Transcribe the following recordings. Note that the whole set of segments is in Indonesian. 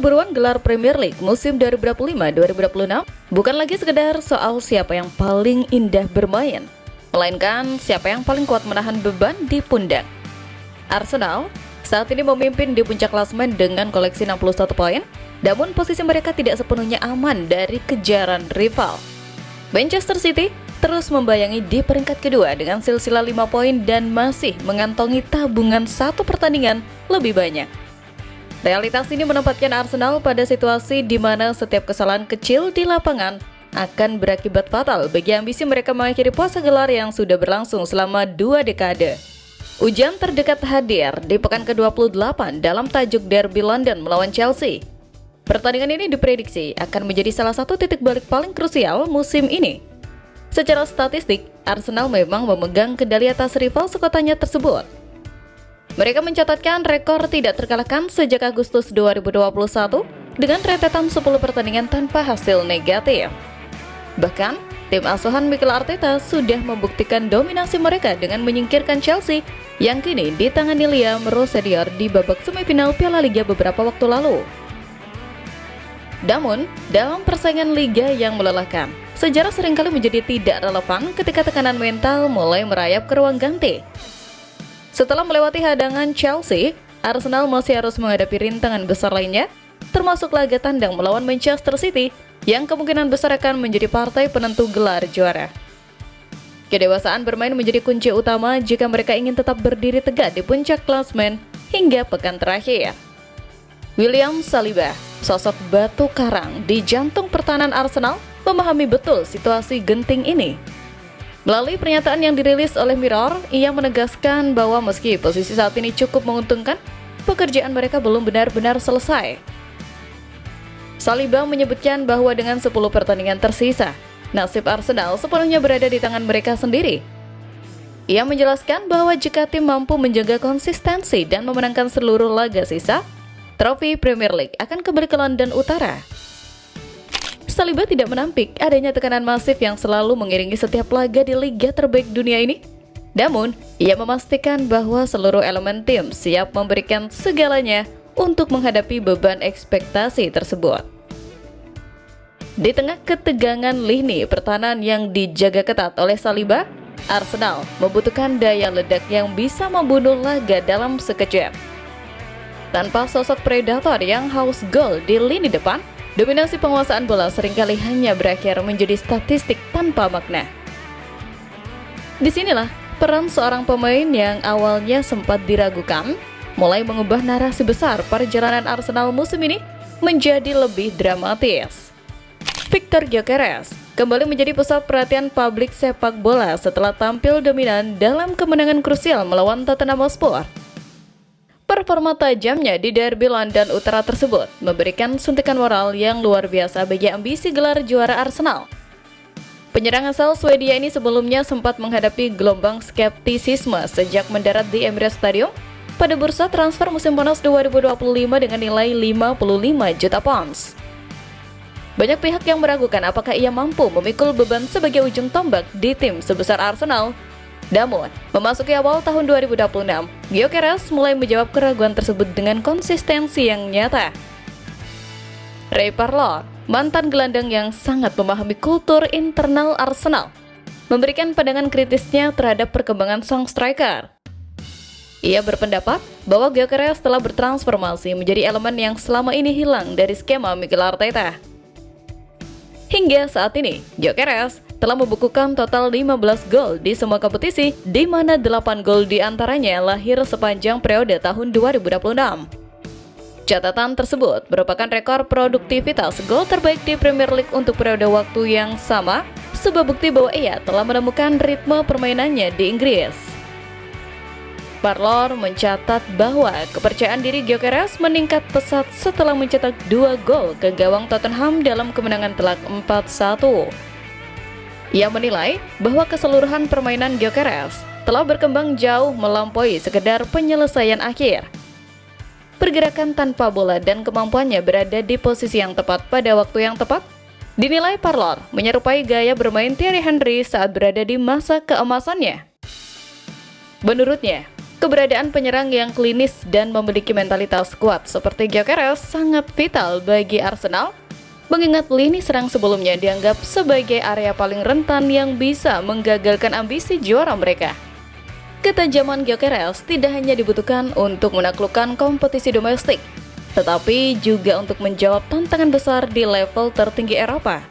Perburuan gelar Premier League musim 2025-2026 bukan lagi sekedar soal siapa yang paling indah bermain, melainkan siapa yang paling kuat menahan beban di pundak. Arsenal saat ini memimpin di puncak klasemen dengan koleksi 61 poin, namun posisi mereka tidak sepenuhnya aman dari kejaran rival. Manchester City terus membayangi di peringkat kedua dengan silsilah 5 poin dan masih mengantongi tabungan satu pertandingan lebih banyak. Realitas ini menempatkan Arsenal pada situasi di mana setiap kesalahan kecil di lapangan akan berakibat fatal bagi ambisi mereka mengakhiri puasa gelar yang sudah berlangsung selama 2 dekade. Ujian terdekat hadir di pekan ke-28 dalam tajuk Derby London melawan Chelsea. Pertandingan ini diprediksi akan menjadi salah satu titik balik paling krusial musim ini. Secara statistik, Arsenal memang memegang kendali atas rival sekotanya tersebut. Mereka mencatatkan rekor tidak terkalahkan sejak Agustus 2021 dengan rentetan 10 pertandingan tanpa hasil negatif. Bahkan, tim asuhan Mikel Arteta sudah membuktikan dominasi mereka dengan menyingkirkan Chelsea yang kini ditangani Liam Rosenior di babak semifinal Piala Liga beberapa waktu lalu. Namun, dalam persaingan liga yang melelahkan, sejarah seringkali menjadi tidak relevan ketika tekanan mental mulai merayap ke ruang ganti. Setelah melewati hadangan Chelsea, Arsenal masih harus menghadapi rintangan besar lainnya, termasuk laga tandang melawan Manchester City yang kemungkinan besar akan menjadi partai penentu gelar juara. Kedewasaan bermain menjadi kunci utama jika mereka ingin tetap berdiri tegak di puncak klasemen hingga pekan terakhir. William Saliba, sosok batu karang di jantung pertahanan Arsenal, memahami betul situasi genting ini. Melalui pernyataan yang dirilis oleh Mirror, ia menegaskan bahwa meski posisi saat ini cukup menguntungkan, pekerjaan mereka belum benar-benar selesai. Saliba menyebutkan bahwa dengan 10 pertandingan tersisa, nasib Arsenal sepenuhnya berada di tangan mereka sendiri. Ia menjelaskan bahwa jika tim mampu menjaga konsistensi dan memenangkan seluruh laga sisa, trofi Premier League akan kembali ke London Utara. Saliba tidak menampik adanya tekanan masif yang selalu mengiringi setiap laga di liga terbaik dunia ini. Namun, ia memastikan bahwa seluruh elemen tim siap memberikan segalanya untuk menghadapi beban ekspektasi tersebut. Di tengah ketegangan lini pertahanan yang dijaga ketat oleh Saliba, Arsenal membutuhkan daya ledak yang bisa membunuh laga dalam sekejap. Tanpa sosok predator yang haus gol di lini depan, dominasi penguasaan bola seringkali hanya berakhir menjadi statistik tanpa makna. Disinilah peran seorang pemain yang awalnya sempat diragukan mulai mengubah narasi besar perjalanan Arsenal musim ini menjadi lebih dramatis. Victor Gyökeres kembali menjadi pusat perhatian publik sepak bola setelah tampil dominan dalam kemenangan krusial melawan Tottenham Hotspur. Performa tajamnya di Derby London Utara tersebut memberikan suntikan moral yang luar biasa bagi ambisi gelar juara Arsenal. Penyerang asal Swedia ini sebelumnya sempat menghadapi gelombang skeptisisme sejak mendarat di Emirates Stadium pada bursa transfer musim panas 2025 dengan nilai 55 juta pounds. Banyak pihak yang meragukan apakah ia mampu memikul beban sebagai ujung tombak di tim sebesar Arsenal. Namun, memasuki awal tahun 2026, Gyökeres mulai menjawab keraguan tersebut dengan konsistensi yang nyata. Ray Parlour, mantan gelandang yang sangat memahami kultur internal Arsenal, memberikan pandangan kritisnya terhadap perkembangan sang striker. Ia berpendapat bahwa Gyökeres telah bertransformasi menjadi elemen yang selama ini hilang dari skema Mikel Arteta. Hingga saat ini, Gyökeres telah membukukan total 15 gol di semua kompetisi, di mana 8 gol diantaranya lahir sepanjang periode tahun 2026. Catatan tersebut merupakan rekor produktivitas gol terbaik di Premier League untuk periode waktu yang sama, sebuah bukti bahwa ia telah menemukan ritme permainannya di Inggris. Parlour mencatat bahwa kepercayaan diri Gyökeres meningkat pesat setelah mencetak 2 gol ke gawang Tottenham dalam kemenangan telak 4-1. Ia menilai bahwa keseluruhan permainan Gyökeres telah berkembang jauh melampaui sekedar penyelesaian akhir. Pergerakan tanpa bola dan kemampuannya berada di posisi yang tepat pada waktu yang tepat dinilai Parlour menyerupai gaya bermain Thierry Henry saat berada di masa keemasannya. Menurutnya, Keberadaan penyerang yang klinis dan memiliki mentalitas kuat seperti Gyökeres sangat vital bagi Arsenal, mengingat lini serang sebelumnya dianggap sebagai area paling rentan yang bisa menggagalkan ambisi juara mereka. Ketajaman Gyökeres tidak hanya dibutuhkan untuk menaklukkan kompetisi domestik, tetapi juga untuk menjawab tantangan besar di level tertinggi Eropa.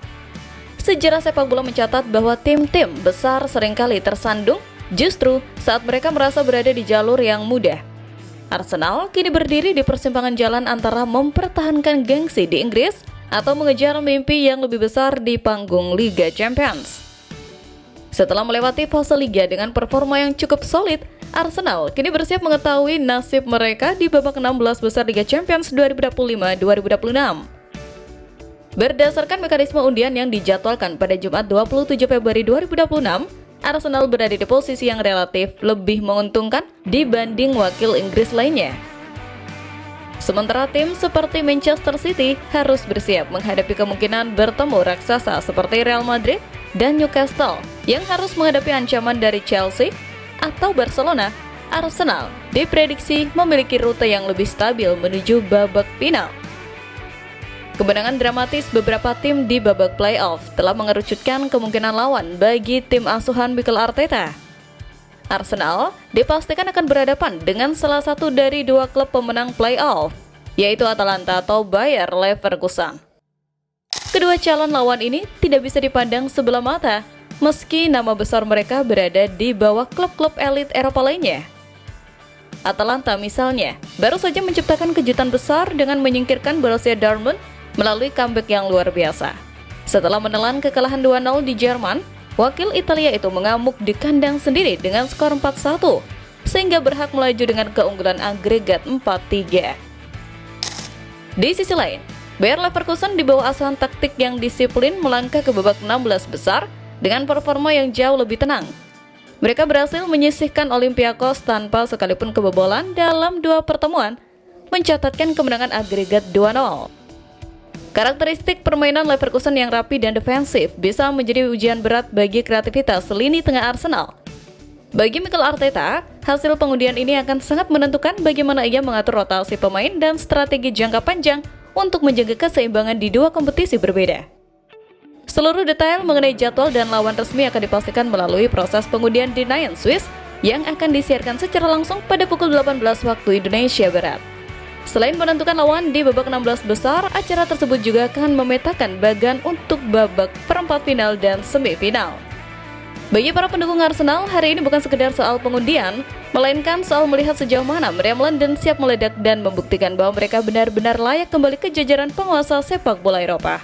Sejarah sepak bola mencatat bahwa tim-tim besar seringkali tersandung justru saat mereka merasa berada di jalur yang mudah. Arsenal kini berdiri di persimpangan jalan antara mempertahankan gengsi di Inggris atau mengejar mimpi yang lebih besar di panggung Liga Champions. Setelah melewati fase Liga dengan performa yang cukup solid, Arsenal kini bersiap mengetahui nasib mereka di babak 16 besar Liga Champions 2025-2026. Berdasarkan mekanisme undian yang dijadwalkan pada Jumat 27 Februari 2026, Arsenal berada di posisi yang relatif lebih menguntungkan dibanding wakil Inggris lainnya. Sementara tim seperti Manchester City harus bersiap menghadapi kemungkinan bertemu raksasa seperti Real Madrid dan Newcastle yang harus menghadapi ancaman dari Chelsea atau Barcelona. Arsenal diprediksi memiliki rute yang lebih stabil menuju babak final. Kemenangan dramatis beberapa tim di babak playoff telah mengerucutkan kemungkinan lawan bagi tim asuhan Mikel Arteta. Arsenal dipastikan akan berhadapan dengan salah satu dari dua klub pemenang playoff, yaitu Atalanta atau Bayer Leverkusen. Kedua calon lawan ini tidak bisa dipandang sebelah mata, meski nama besar mereka berada di bawah klub-klub elit Eropa lainnya. Atalanta misalnya, baru saja menciptakan kejutan besar dengan menyingkirkan Borussia Dortmund melalui comeback yang luar biasa. Setelah menelan kekalahan 2-0 di Jerman, wakil Italia itu mengamuk di kandang sendiri dengan skor 4-1, sehingga berhak melaju dengan keunggulan agregat 4-3. Di sisi lain, Bayer Leverkusen di bawah asuhan taktik yang disiplin melangkah ke babak 16 besar dengan performa yang jauh lebih tenang. Mereka berhasil menyisihkan Olympiakos tanpa sekalipun kebobolan dalam dua pertemuan, mencatatkan kemenangan agregat 2-0. Karakteristik permainan Leverkusen yang rapi dan defensif bisa menjadi ujian berat bagi kreativitas lini tengah Arsenal. Bagi Mikel Arteta, hasil pengundian ini akan sangat menentukan bagaimana ia mengatur rotasi pemain dan strategi jangka panjang untuk menjaga keseimbangan di dua kompetisi berbeda. Seluruh detail mengenai jadwal dan lawan resmi akan dipastikan melalui proses pengundian di Nine Swiss yang akan disiarkan secara langsung pada pukul 18 waktu Indonesia Barat. Selain menentukan lawan di babak 16 besar, acara tersebut juga akan memetakan bagan untuk babak perempat final dan semifinal. Bagi para pendukung Arsenal, hari ini bukan sekedar soal pengundian, melainkan soal melihat sejauh mana meriam London siap meledak dan membuktikan bahwa mereka benar-benar layak kembali ke jajaran penguasa sepak bola Eropa.